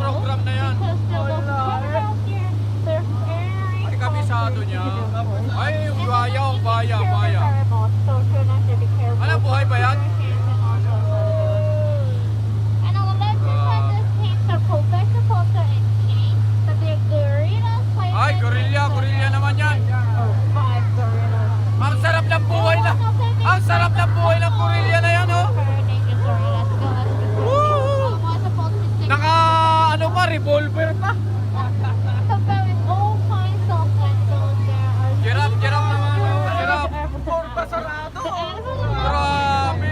program na yan. Ay, kabisado niya. Ay, yung baya. Ano, buhay ba yan? Ay, gorilla naman yan. Ang sarap ng buhay na. Ang sarap ng buhay ng gorilla na yan, oh. Woo! Naka, ano pa, revolver pa. Giraffe naman, oh. Giraffe. Porta sarado. Grabe.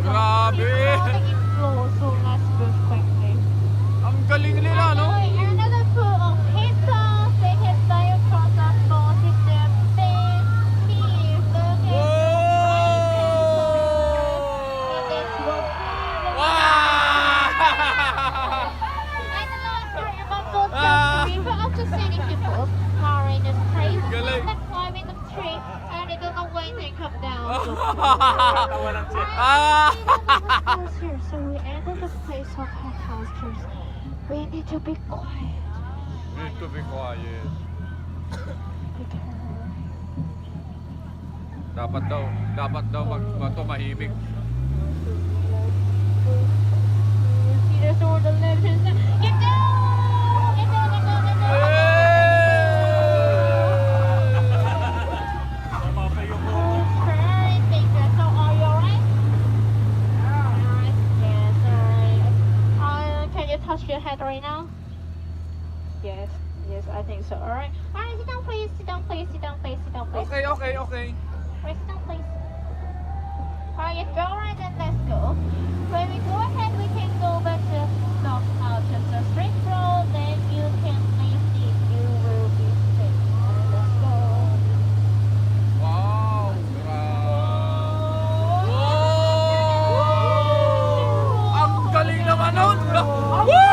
Grabe. Ang galing nila, no? So we entered the place of headhunters. We need to be quiet. Need to be quiet. Dapat daw tumahimik. See the sword, the legends. Get down! Get down! Touch your head right now? Yes, I think so. Alright, sit down please. Okay. Right, sit down please. Alright, yes, go right then, let's go. When we go ahead, we can go back to stop out just a straight road, then you can leave the, you will be safe. Let's go. Wow! Ang galing naman nun! Woo!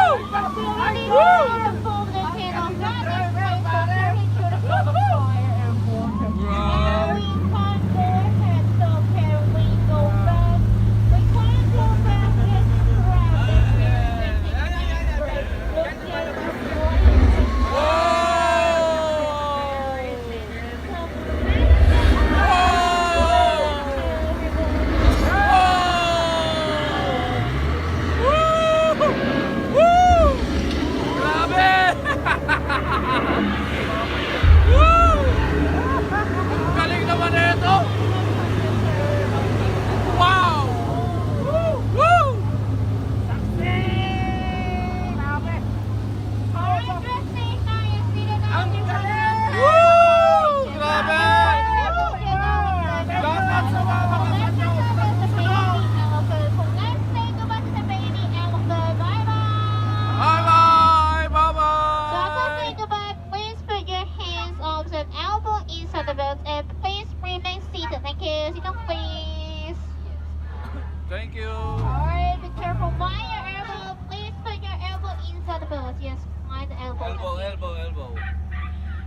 Thank you. Alright, be careful. Mind your elbow. Please put your elbow inside the boat. Yes, mind the elbow. Elbow.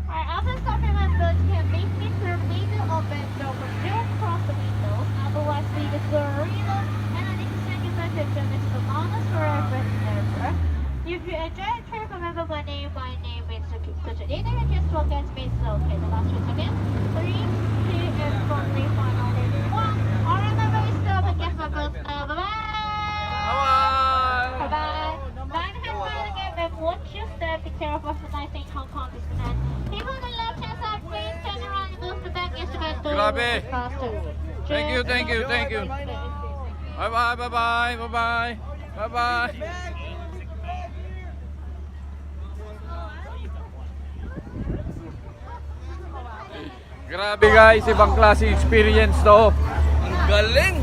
Alright, after stopping my boat, you can make me through the window or bend over. Don't cross the windows. Otherwise, we the gorilla. And I need to send you back to the mountains forever and ever. If you enjoy the trip, remember my name is Such a dinner. Just walk at me. So, okay, the last 2 seconds. 3, 2, and finally, 1. Alright, remember we stop and get my boat. Bye-bye. Mind hand right again, then watch your step. Be careful for the nice thing Hongkong Disneyland. People on the left hand side, please turn around and move the back instrument to Grabe. faster. Thank you. Bye-bye. Grabe guys, ibang klase experience to. Ang galing!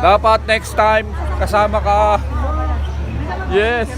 Dapat next time kasama ka. Yes.